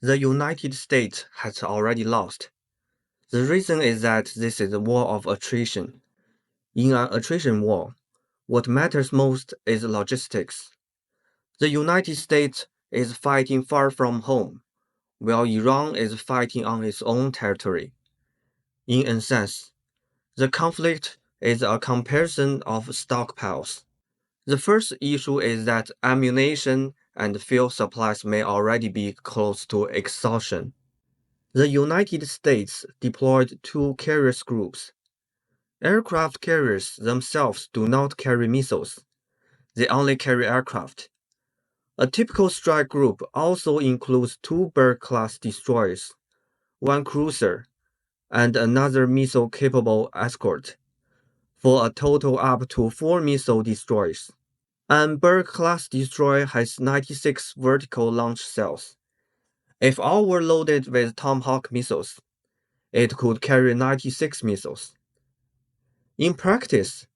the United States has already lost. The reason is that this is a war of attrition. In an attrition war, what matters most is logistics. The United States is fighting far from home, while Iran is fighting on its own territory. In a sense, the conflict is a comparison of stockpiles. The first issue is that ammunition and fuel supplies may already be close to exhaustion. The United States deployed two carrier groups. Aircraft carriers themselves do not carry missiles. They only carry aircraft. A typical strike group also includes two Berg-class destroyers, one cruiser, and another missile-capable escort, for a total up to 4 missile destroyers. An Berg-class destroyer has 96 vertical launch cells. If all were loaded with Tomahawk missiles, it could carry 96 missiles. In practice,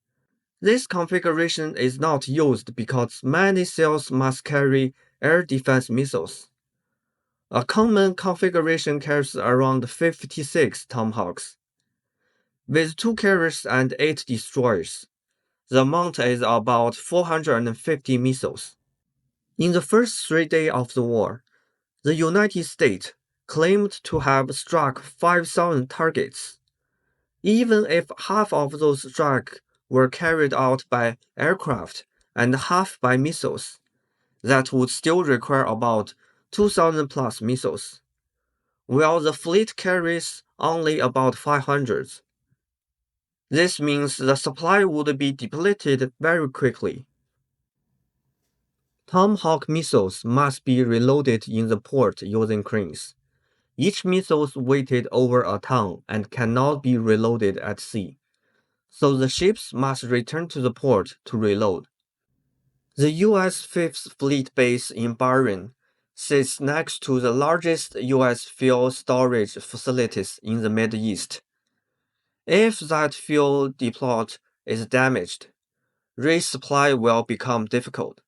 this configuration is not used because many cells must carry air defense missiles. A common configuration carries around 56 Tomahawks. With 2 carriers and 8 destroyers, the amount is about 450 missiles. In the first 3 days of the war, the United States claimed to have struck 5,000 targets. Even if half of those strikes were carried out by aircraft and half by missiles, that would still require about 2,000 plus missiles, while the fleet carries only about 500. This means the supply would be depleted very quickly. Tomahawk missiles must be reloaded in the port using cranes. Each missile is weighted over a ton and cannot be reloaded at sea, so the ships must return to the port to reload. The U.S. Fifth Fleet Base in Bahrain sits next to the largest U.S. fuel storage facilities in the Middle East. If that fuel depot is damaged, resupply will become difficult.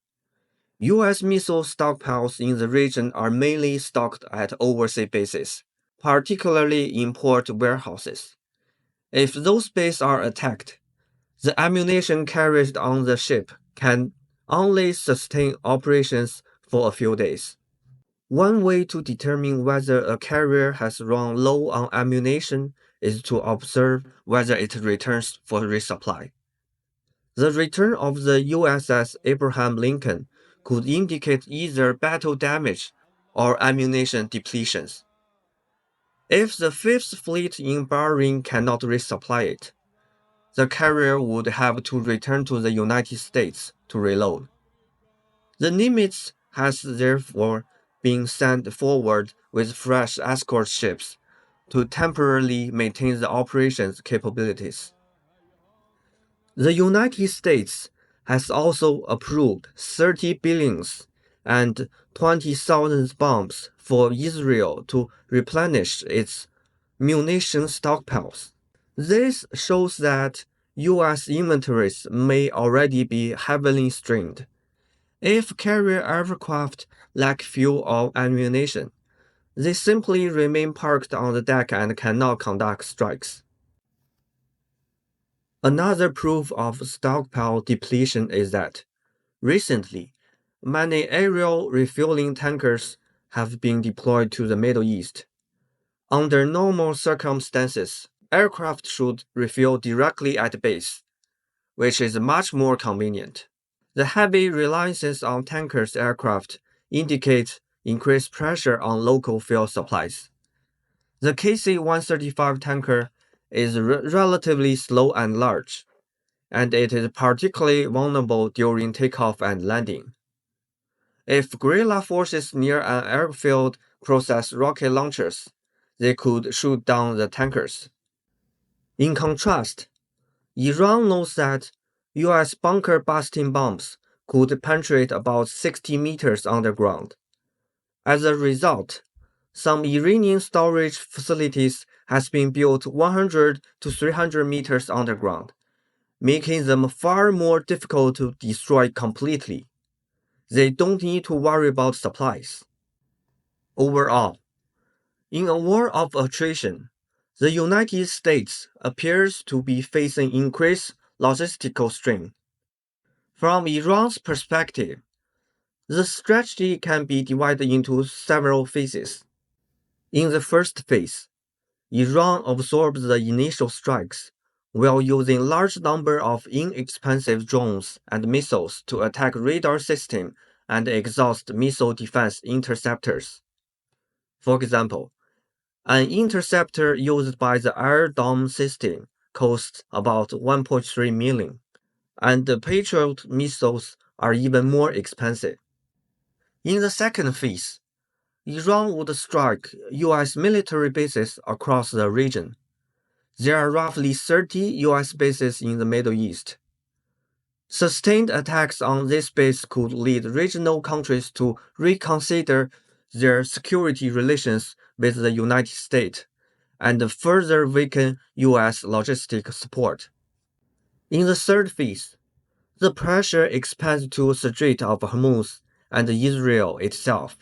U.S. missile stockpiles in the region are mainly stocked at overseas bases, particularly in port warehouses. If those bases are attacked, the ammunition carried on the ship can only sustain operations for a few days. One way to determine whether a carrier has run low on ammunition is to observe whether it returns for resupply. The return of the USS Abraham Lincoln could indicate either battle damage or ammunition depletions. If the Fifth Fleet in Bahrain cannot resupply it, the carrier would have to return to the United States to reload. The Nimitz has therefore been sent forward with fresh escort ships to temporarily maintain the operations capabilities. The United States has also approved 30 billions and 20,000 bombs for Israel to replenish its munition stockpiles. This shows that U.S. inventories may already be heavily strained. If carrier aircraft lack fuel or ammunition, they simply remain parked on the deck and cannot conduct strikes. Another proof of stockpile depletion is that, recently, many aerial refueling tankers have been deployed to the Middle East. Under normal circumstances, aircraft should refuel directly at base, which is much more convenient. The heavy reliance on tankers aircraft indicates increased pressure on local fuel supplies. The KC-135 tanker is relatively slow and large, and it is particularly vulnerable during takeoff and landing. If guerrilla forces near an airfield possess rocket launchers, they could shoot down the tankers. In contrast, Iran knows that U.S. bunker-busting bombs could penetrate about 60 meters underground. As a result, some Iranian storage facilities has been built 100 to 300 meters underground, making them far more difficult to destroy completely. They don't need to worry about supplies. Overall, In a war of attrition, the United States appears to be facing increased logistical strain. From Iran's perspective, the strategy can be divided into several phases. In the first phase, Iran absorbs the initial strikes while using large number of inexpensive drones and missiles to attack radar system and exhaust missile defense interceptors. For example, an interceptor used by the Air Dome system costs about 1.3 million, and the Patriot missiles are even more expensive. In the second phase, Iran would strike US military bases across the region. There are roughly 30 US bases in the Middle East. Sustained attacks on this base could lead regional countries to reconsider their security relations with the United States and further weaken US logistic support. In the third phase, the pressure expands to Strait of Hormuz and Israel itself.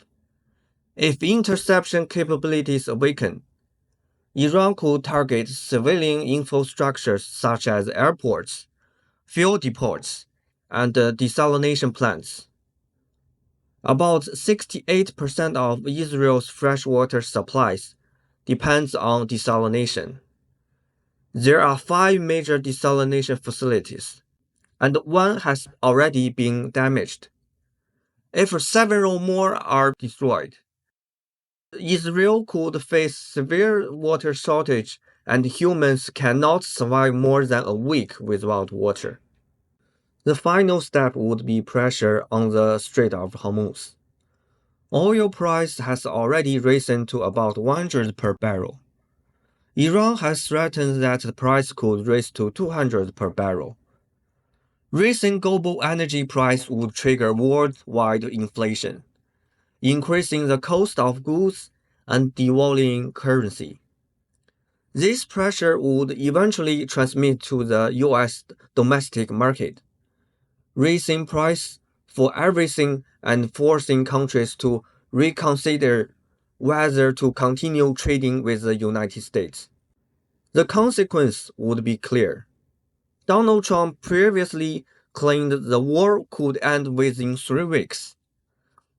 If interception capabilities weaken, Iran could target civilian infrastructures such as airports, fuel depots, and desalination plants. About 68% of Israel's freshwater supplies depends on desalination. There are 5 major desalination facilities, and one has already been damaged. If several more are destroyed, Israel could face severe water shortage and humans cannot survive more than a week without water. The final step would be pressure on the Strait of Hormuz. Oil price has already risen to about 100 per barrel. Iran has threatened that the price could rise to 200 per barrel. Raising global energy price would trigger worldwide inflation, increasing the cost of goods and devaluing currency. This pressure would eventually transmit to the US domestic market, raising price for everything and forcing countries to reconsider whether to continue trading with the United States. The consequence would be clear. Donald Trump previously claimed the war could end within 3 weeks.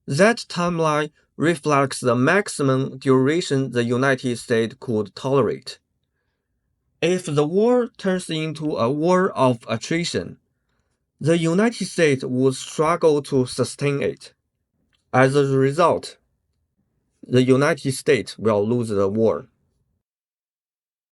That timeline reflects the maximum duration the United States could tolerate. If the war turns into a war of attrition, the United States would struggle to sustain it. As a result, the United States will lose the war.